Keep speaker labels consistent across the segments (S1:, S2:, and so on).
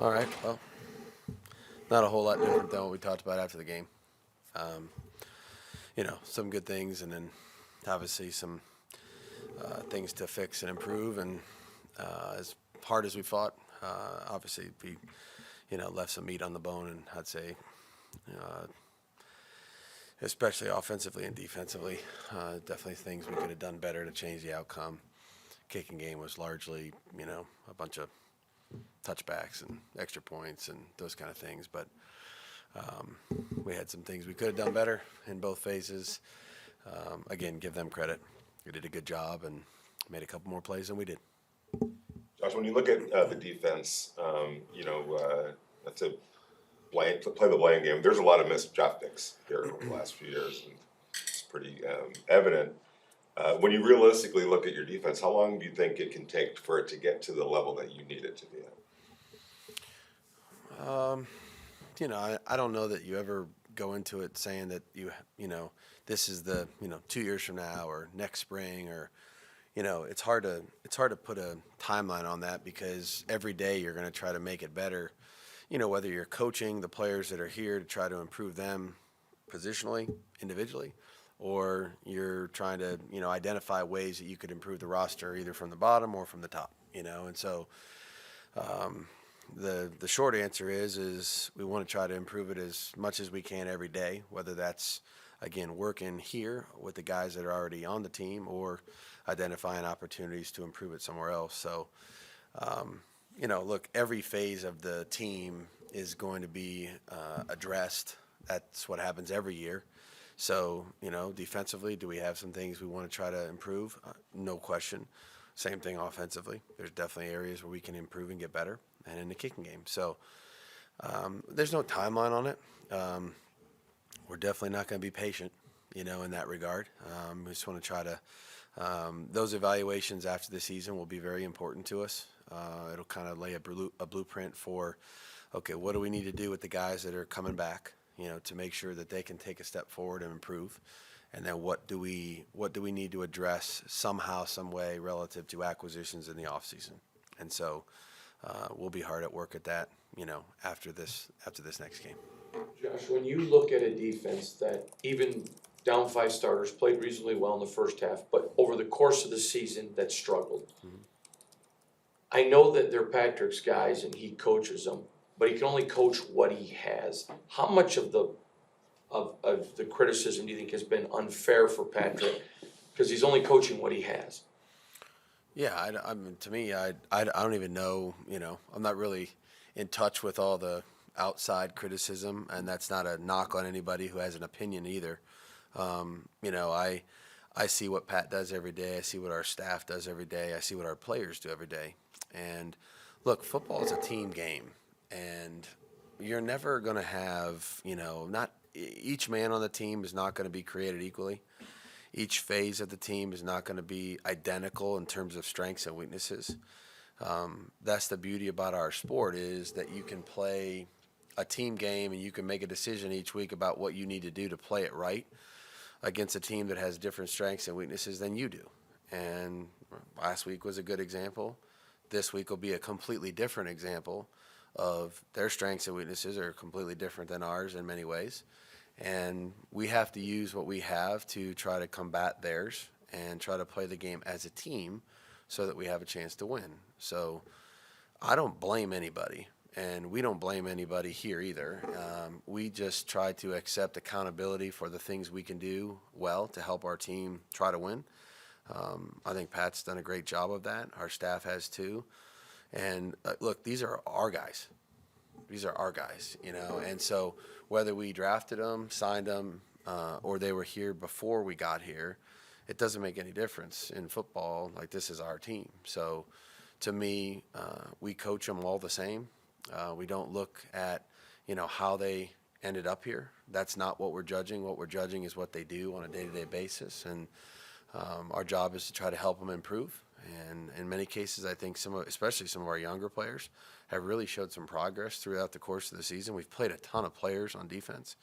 S1: All right. Well, not a whole lot different than what we talked about after the game. Um, some good things, and then obviously some things to fix and improve. And as hard as we fought, obviously we, left some meat on the bone. And I'd say, uh, especially offensively and defensively, definitely things we could have done better to change the outcome. Kicking game was largely, a bunch of touchbacks and extra points and those kind of things. But we had some things we could have done better in both phases. Again, give them credit. They did a good job and made a couple more plays than we did.
S2: Josh, when you look at the defense, not to play the blame game, there's a lot of missed draft picks here over the last few years, and it's pretty evident. When you realistically look at your defense, how long do you think it can take for it to get to the level that you need it to be at?
S1: I don't know that you ever go into it saying that this is the 2 years from now or next spring, or it's hard to put a timeline on that, because every day you're going to try to make it better. Whether you're coaching the players that are here to try to improve them positionally, individually, or you're trying to identify ways that you could improve the roster either from the bottom or from the top. And so. The short answer is we want to try to improve it as much as we can every day, whether that's, again, working here with the guys that are already on the team or identifying opportunities to improve it somewhere else. So, look, every phase of the team is going to be addressed. That's what happens every year. So, defensively, do we have some things we want to try to improve? No question. Same thing offensively. There's definitely areas where we can improve and get better, and in the kicking game. So there's no timeline on it. We're definitely not going to be patient, in that regard. We just want to try to those evaluations after the season will be very important to us. It'll kind of lay a blueprint for, okay, what do we need to do with the guys that are coming back, to make sure that they can take a step forward and improve. And then what do we need to address somehow, some way relative to acquisitions in the offseason? And so we'll be hard at work at that, after this next game.
S3: Josh, when you look at a defense that even down 5 starters played reasonably well in the first half, but over the course of the season that struggled. Mm-hmm. I know that they're Patrick's guys and he coaches them, but he can only coach what he has. How much of the criticism do you think has been unfair for Patrick because he's only coaching what he has?
S1: Yeah, I mean, to me, I don't even know. I'm not really in touch with all the outside criticism, and that's not a knock on anybody who has an opinion either. I see what Pat does every day. I see what our staff does every day. I see what our players do every day. And look, football is a team game, and you're never going to have, not each man on the team is not going to be created equally. Each phase of the team is not going to be identical in terms of strengths and weaknesses. That's the beauty about our sport, is that you can play a team game and you can make a decision each week about what you need to do to play it right against a team that has different strengths and weaknesses than you do. And last week was a good example. This week will be a completely different example of their strengths and weaknesses are completely different than ours in many ways. And we have to use what we have to try to combat theirs and try to play the game as a team so that we have a chance to win. So I don't blame anybody, and we don't blame anybody here either. We just try to accept accountability for the things we can do well to help our team try to win. I think Pat's done a great job of that. Our staff has too. And look, these are our guys. These are our guys, and so whether we drafted them, signed them, or they were here before we got here, it doesn't make any difference in football. Like, this is our team. So to me, we coach them all the same. We don't look at, how they ended up here. That's not what we're judging. What we're judging is what they do on a day-to-day basis. And our job is to try to help them improve. And in many cases, I think especially some of our younger players have really showed some progress throughout the course of the season. We've played a ton of players on defense.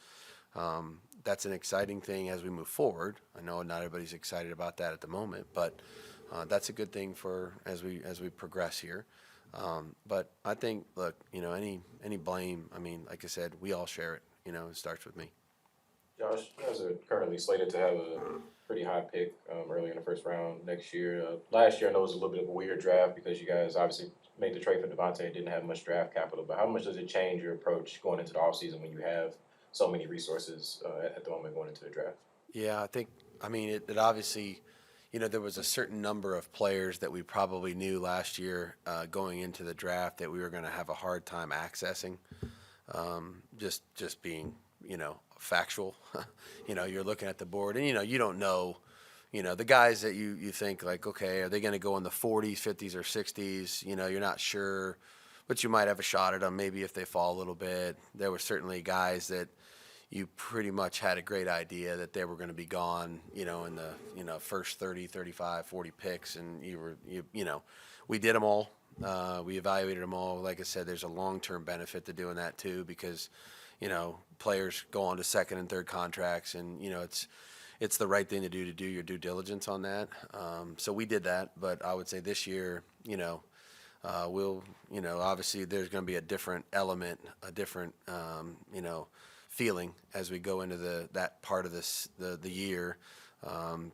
S1: That's an exciting thing as we move forward. I know not everybody's excited about that at the moment, but that's a good thing for as we progress here. But I think, look, any blame, I mean, like I said, we all share it. It starts with me.
S4: Josh, you guys are currently slated to have a pretty high pick early in the first round next year. Last year, I know it was a little bit of a weird draft because you guys obviously made the trade for Devontae and didn't have much draft capital. But how much does it change your approach going into the offseason when you have so many resources at the moment going into the draft?
S1: Yeah, I mean, it obviously, there was a certain number of players that we probably knew last year going into the draft that we were going to have a hard time accessing. Just being, factual. You're looking at the board and, you don't know, the guys that you think like, okay, are they going to go in the 40s, 50s, or 60s? You're not sure, but you might have a shot at them maybe if they fall a little bit. There were certainly guys that you pretty much had a great idea that they were going to be gone, in the, first 30, 35, 40 picks. And we did them all. We evaluated them all. Like I said, there's a long-term benefit to doing that too, because, players go on to second and third contracts and, it's the right thing to do your due diligence on that. So we did that, but I would say this year, we'll, obviously there's going to be a different element, a different, feeling as we go into that part of the year,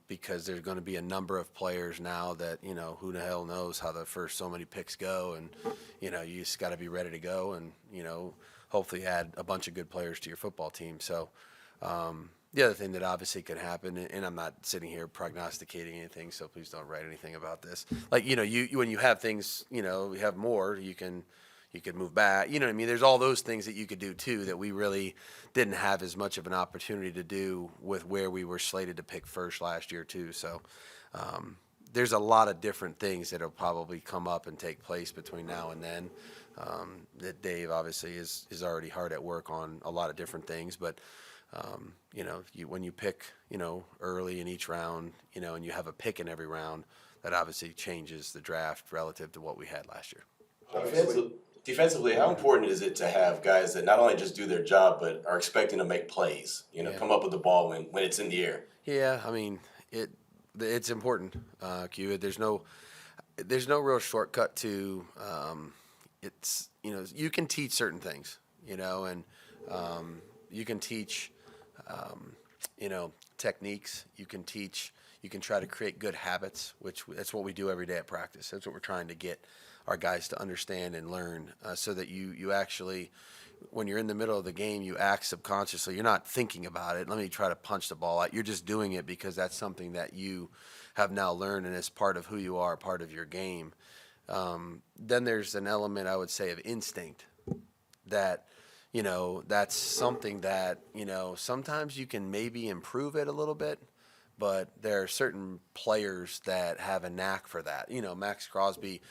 S1: because there's going to be a number of players now that who the hell knows how the first so many picks go, and you just got to be ready to go, and hopefully add a bunch of good players to your football team. So the other thing that obviously could happen, and I'm not sitting here prognosticating anything, so please don't write anything about this. Like you when you have things, you have more, you could move back. You know what I mean? There's all those things that you could do too that we really didn't have as much of an opportunity to do with where we were slated to pick first last year too. So there's a lot of different things that'll probably come up and take place between now and then. That Dave obviously is already hard at work on a lot of different things, but when you pick, early in each round, and you have a pick in every round, that obviously changes the draft relative to what we had last year.
S5: Defensively, how important is it to have guys that not only just do their job but are expecting to make plays? Come up with the ball when it's in the air.
S1: Yeah, I mean it's important. Q. There's no real shortcut to. It's you can teach certain things, and you can teach techniques. You can try to create good habits, which that's what we do every day at practice. That's what we're trying to get our guys to understand and learn, so that you actually, when you're in the middle of the game, you act subconsciously. You're not thinking about it. Let me try to punch the ball out. You're just doing it because that's something that you have now learned and is part of who you are, part of your game. Then there's an element, I would say, of instinct that, that's something that, sometimes you can maybe improve it a little bit, but there are certain players that have a knack for that. Max Crosby,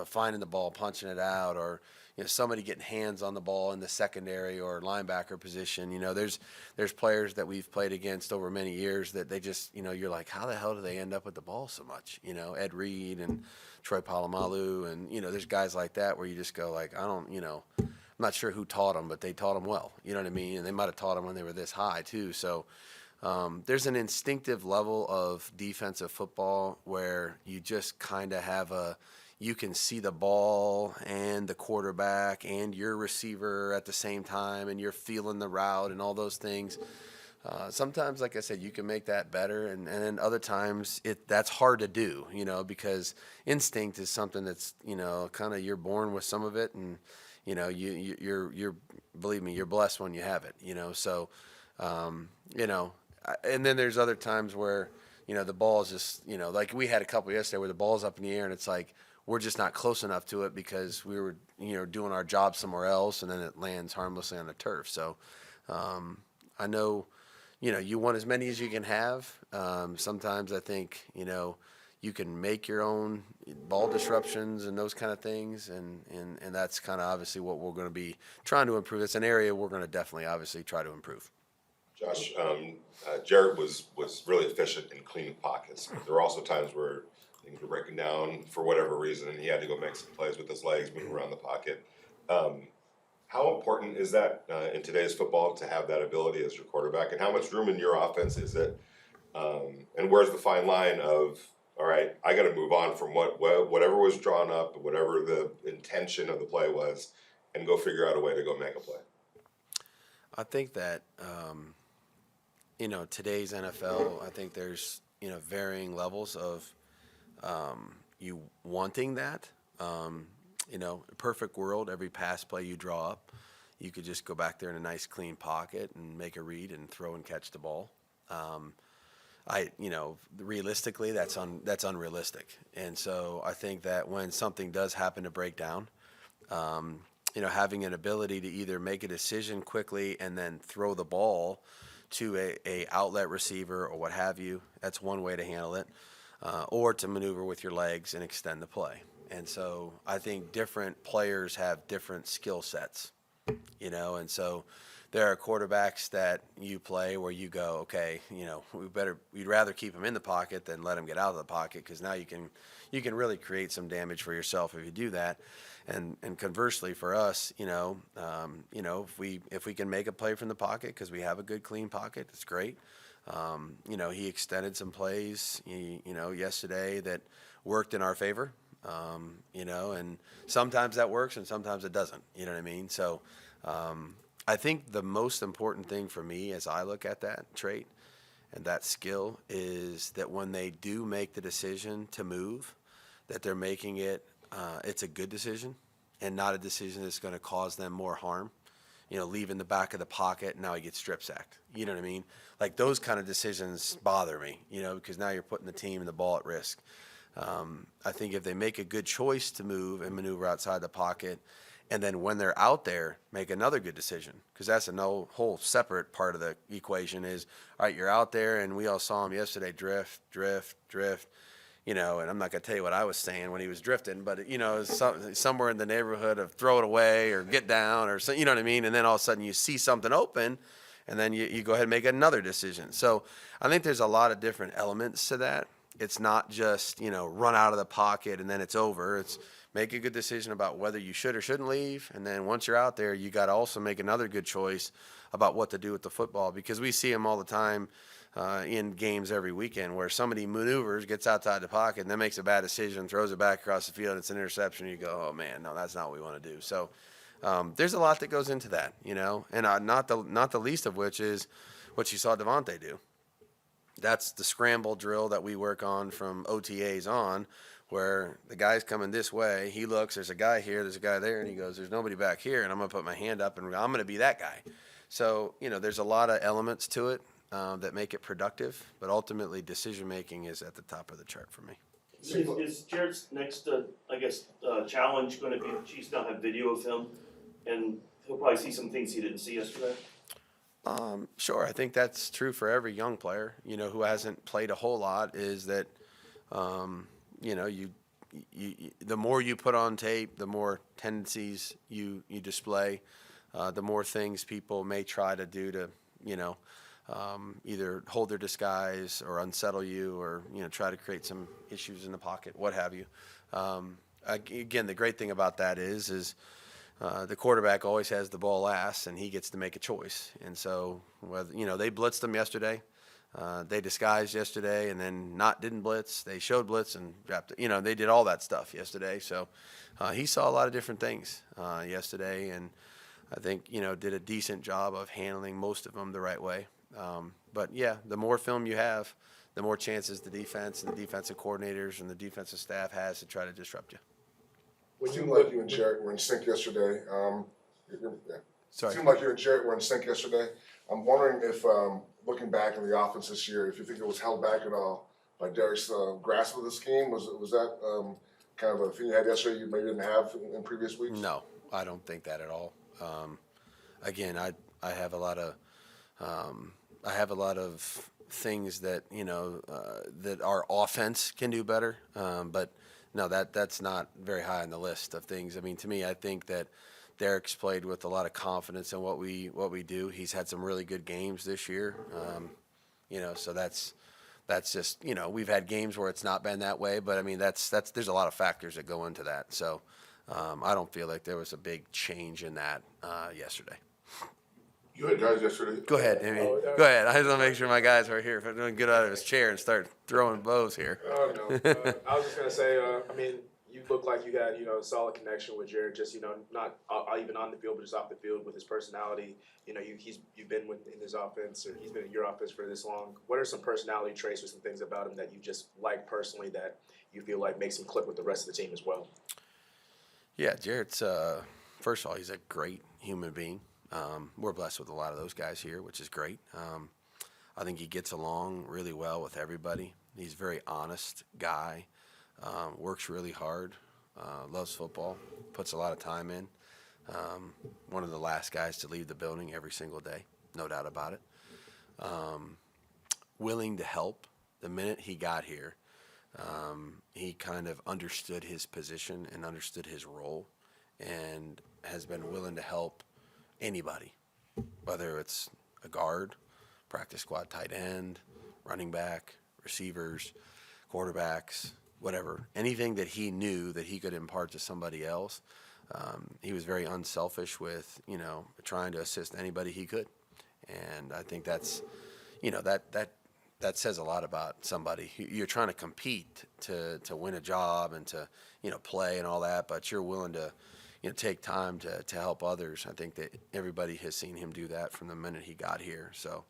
S1: finding the ball, punching it out, or, somebody getting hands on the ball in the secondary or linebacker position. There's players that we've played against over many years that they just, you're like, how the hell do they end up with the ball so much? Ed Reed and Troy Polamalu, and, there's guys like that where you just go like, I'm not sure who taught them, but they taught them well. You know what I mean? And they might have taught them when they were this high too. So there's an instinctive level of defensive football where you just kind of you can see the ball and the quarterback and your receiver at the same time, and you're feeling the route and all those things. Sometimes, like I said, you can make that better, and then other times that's hard to do, because instinct is something that's, kind of you're born with some of it, and you're believe me, you're blessed when you have it, So, and then there's other times where, the ball is just, like we had a couple yesterday where the ball's up in the air and it's like we're just not close enough to it because we were, doing our job somewhere else, and then it lands harmlessly on the turf. So, I know, you want as many as you can have. Sometimes I think, you can make your own ball disruptions and those kind of things, and that's kind of obviously what we're going to be trying to improve. It's an area we're going to definitely obviously try to improve.
S2: Josh, Jarrett was really efficient in cleaning pockets. But there were also times where things were breaking down for whatever reason, and he had to go make some plays with his legs, move around the pocket. How important is that in today's football to have that ability as your quarterback, and how much room in your offense is it? And where's the fine line of all right, I got to move on from whatever was drawn up, whatever the intention of the play was, and go figure out a way to go make a play.
S1: I think that today's NFL, I think there's varying levels of you wanting that. Perfect world, every pass play you draw up, you could just go back there in a nice clean pocket and make a read and throw and catch the ball. Realistically, that's unrealistic. And so I think that when something does happen to break down, having an ability to either make a decision quickly and then throw the ball to a outlet receiver or what have you, that's one way to handle it, or to maneuver with your legs and extend the play. And so I think different players have different skill sets, and so there are quarterbacks that you play where you go, okay, we'd rather keep him in the pocket than let him get out of the pocket, because now you can really create some damage for yourself if you do that. And conversely for us, if we can make a play from the pocket because we have a good clean pocket, it's great. He extended some plays, yesterday that worked in our favor. And sometimes that works and sometimes it doesn't. You know what I mean? So I think the most important thing for me as I look at that trait and that skill is that when they do make the decision to move, that they're making it, it's a good decision and not a decision that's going to cause them more harm. Leaving the back of the pocket, now he gets strip sacked. You know what I mean? Like those kind of decisions bother me, because now you're putting the team and the ball at risk. I think if they make a good choice to move and maneuver outside the pocket, and then when they're out there, make another good decision, because that's a whole separate part of the equation is, all right, you're out there, and we all saw him yesterday drift, and I'm not going to tell you what I was saying when he was drifting, but, somewhere in the neighborhood of throw it away or get down or something, you know what I mean? And then all of a sudden you see something open, and then you go ahead and make another decision. So I think there's a lot of different elements to that. It's not just, run out of the pocket and then it's over. It's make a good decision about whether you should or shouldn't leave. And then once you're out there, you got to also make another good choice about what to do with the football, because we see them all the time in games every weekend where somebody maneuvers, gets outside the pocket, and then makes a bad decision, throws it back across the field, and it's an interception. You go, oh man, no, that's not what we want to do. So there's a lot that goes into that, and not the least of which is what you saw Devontae do. That's the scramble drill that we work on from OTAs on, where the guy's coming this way. He looks, there's a guy here, there's a guy there, and he goes, there's nobody back here, and I'm going to put my hand up, and I'm going to be that guy. So, there's a lot of elements to it that make it productive, but ultimately decision-making is at the top of the chart for me.
S6: Is Jarrett's next, challenge going to be the Chiefs now have video of him, and he'll probably see some things he didn't see yesterday?
S1: Sure. I think that's true for every young player, who hasn't played a whole lot, is that, the more you put on tape, the more tendencies you display, the more things people may try to do to, either hold their disguise or unsettle you or, try to create some issues in the pocket, what have you. Again, the great thing about that is the quarterback always has the ball last, and he gets to make a choice. And so, whether they blitzed him yesterday, they disguised yesterday, and then didn't blitz. They showed blitz and dropped it. They did all that stuff yesterday. So he saw a lot of different things yesterday, and I think did a decent job of handling most of them the right way. But yeah, the more film you have, the more chances the defense and the defensive coordinators and the defensive staff has to try to disrupt you.
S7: It seemed like you and Jarrett were in sync yesterday.
S1: Sorry.
S7: It seemed like you and Jarrett were in sync yesterday. I'm wondering if, looking back on the offense this year, if you think it was held back at all by Derek's grasp of the scheme. Was that kind of a thing you had yesterday you maybe didn't have in previous weeks?
S1: No, I don't think that at all. Again, I have a lot of things that that our offense can do better, but. No, that's not very high on the list of things. I mean, to me, I think that Derek's played with a lot of confidence in what we do. He's had some really good games this year. So that's just we've had games where it's not been that way, but I mean that's there's a lot of factors that go into that. So I don't feel like there was a big change in that yesterday.
S7: You had guys yesterday.
S1: Go ahead, Amy. Go ahead. I just want to make sure my guys are here. If I'm doing good out of his chair and start throwing bows here.
S8: Oh no, I was just gonna say. I mean, you look like you had a solid connection with Jarrett. Just not even on the field, but just off the field with his personality. You've been in his offense, or he's been in your offense for this long. What are some personality traits or some things about him that you just like personally that you feel like makes him click with the rest of the team as well?
S1: Yeah, Jarrett's first of all, he's a great human being. We're blessed with a lot of those guys here, which is great. I think he gets along really well with everybody. He's a very honest guy, works really hard, loves football, puts a lot of time in. One of the last guys to leave the building every single day, no doubt about it. Willing to help. The minute he got here, he kind of understood his position and understood his role and has been willing to help anybody, whether it's a guard, practice squad tight end, running back, receivers, quarterbacks, whatever. Anything that he knew that he could impart to somebody else, he was very unselfish with, trying to assist anybody he could. And I think that's, that says a lot about somebody. You're trying to compete to win a job and to, play and all that, but you're willing to, take time to help others. I think that everybody has seen him do that from the minute he got here. So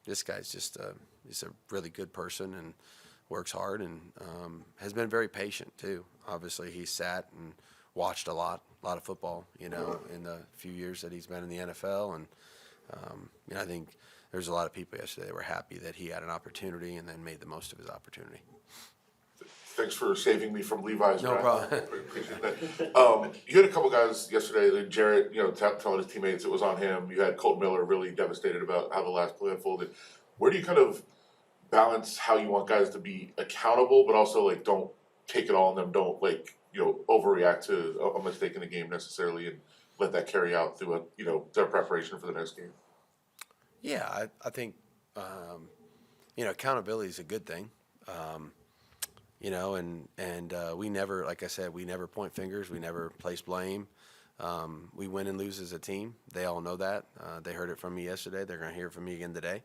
S1: this guy's just he's a really good person and works hard and has been very patient too. Obviously, he sat and watched a lot of football, in the few years that he's been in the NFL. And I think there's a lot of people yesterday that were happy that he had an opportunity and then made the most of his opportunity.
S7: Thanks for saving me from Levi's.
S1: No problem.
S7: Appreciate that. You had a couple guys yesterday, like Jarrett, telling his teammates it was on him. You had Colt Miller really devastated about how the last play unfolded. Where do you kind of balance how you want guys to be accountable, but also don't take it all on them, don't overreact to a mistake in the game necessarily, and let that carry out through their preparation for the next game?
S1: Yeah, I think accountability is a good thing. We never, like I said, we never point fingers. We never place blame. We win and lose as a team. They all know that. They heard it from me yesterday. They're going to hear it from me again today.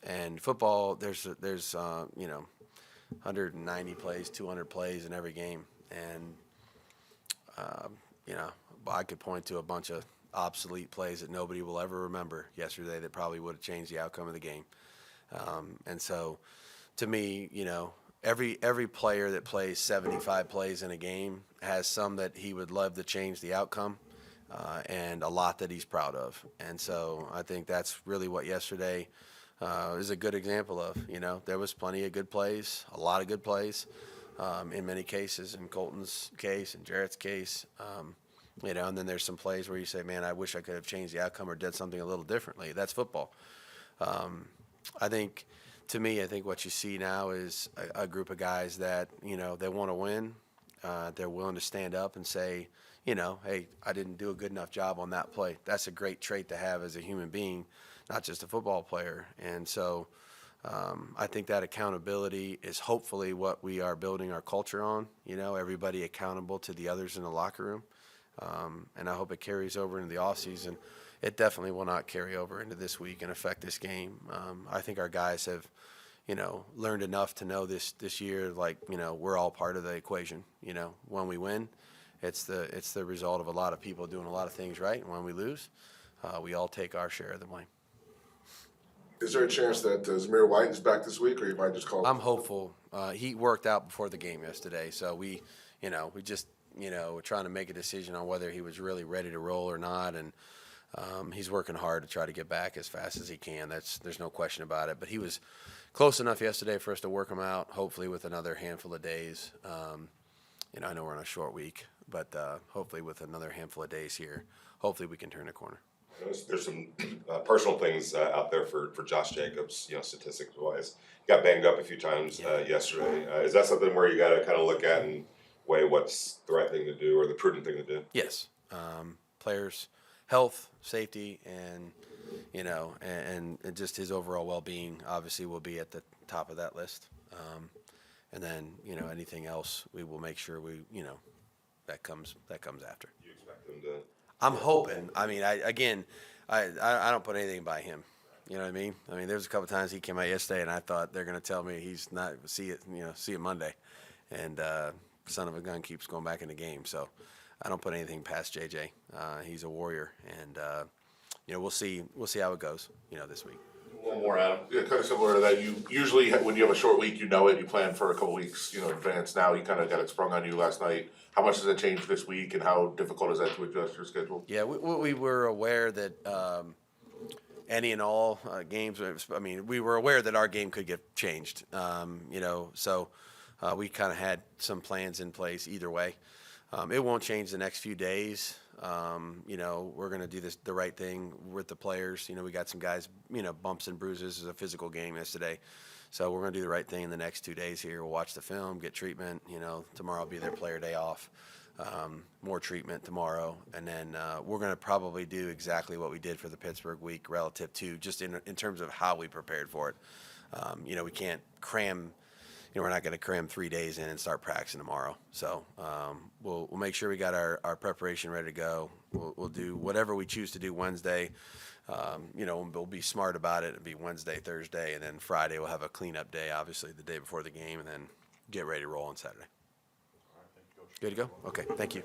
S1: And football, there's 190 plays, 200 plays in every game. And, I could point to a bunch of obsolete plays that nobody will ever remember yesterday that probably would have changed the outcome of the game. And so, to me, every player that plays 75 plays in a game has some that he would love to change the outcome, and a lot that he's proud of. And so I think that's really what yesterday is a good example of. There was plenty of good plays, a lot of good plays, in many cases, in Colton's case, in Jarrett's case. And then there's some plays where you say, man, I wish I could have changed the outcome or did something a little differently. That's football. I think what you see now is a group of guys that, they want to win. They're willing to stand up and say, hey, I didn't do a good enough job on that play. That's a great trait to have as a human being, not just a football player. And so I think that accountability is hopefully what we are building our culture on, everybody accountable to the others in the locker room. And I hope it carries over into the offseason. It definitely will not carry over into this week and affect this game. I think our guys have, learned enough to know this year, we're all part of the equation. When we win, it's the result of a lot of people doing a lot of things right. And when we lose, we all take our share of the blame.
S7: Is there a chance that Zamir White is back this week, or you might just call?
S1: I'm hopeful. He worked out before the game yesterday, so we just, we're trying to make a decision on whether he was really ready to roll or not, and he's working hard to try to get back as fast as he can. There's no question about it. But he was close enough yesterday for us to work him out, hopefully with another handful of days. I know we're on a short week, but hopefully with another handful of days here, hopefully we can turn a corner.
S2: There's some personal things out there for Josh Jacobs, statistics wise. He got banged up a few times yesterday. Is that something where you got to kind of look at and weigh what's the right thing to do or the prudent thing to do?
S1: Yes. Players' health, safety, and and just his overall well-being obviously will be at the top of that list. And then anything else we will make sure we that comes after.
S2: Do you expect him to?
S1: I'm hoping. I mean, I don't put anything by him. You know what I mean? I mean, there was a couple times he came out yesterday, and I thought they're going to tell me he's not see it Monday, and son of a gun keeps going back in the game. So I don't put anything past JJ. He's a warrior, and we'll see how it goes. This week.
S9: One more, Adam. Yeah, kind of similar to that. You usually, when you have a short week, you plan for a couple weeks, in advance. Now you kind of got it sprung on you last night. How much does it change this week, and how difficult is that to adjust your schedule?
S1: Yeah, we were aware that any and all games. I mean, we were aware that our game could get changed. So we kind of had some plans in place either way. It won't change the next few days. We're going to do the right thing with the players. We got some guys, bumps and bruises. It was a physical game yesterday. So we're going to do the right thing in the next 2 days here. We'll watch the film, get treatment. Tomorrow will be their player day off. More treatment tomorrow. And then we're going to probably do exactly what we did for the Pittsburgh week relative to just in terms of how we prepared for it. We can't cram – we're not going to cram 3 days in and start practicing tomorrow. So we'll make sure we got our preparation ready to go. We'll do whatever we choose to do Wednesday. We'll be smart about it. It'll be Wednesday, Thursday, and then Friday we'll have a cleanup day, obviously, the day before the game, and then get ready to roll on Saturday. Good to go? Okay, thank you.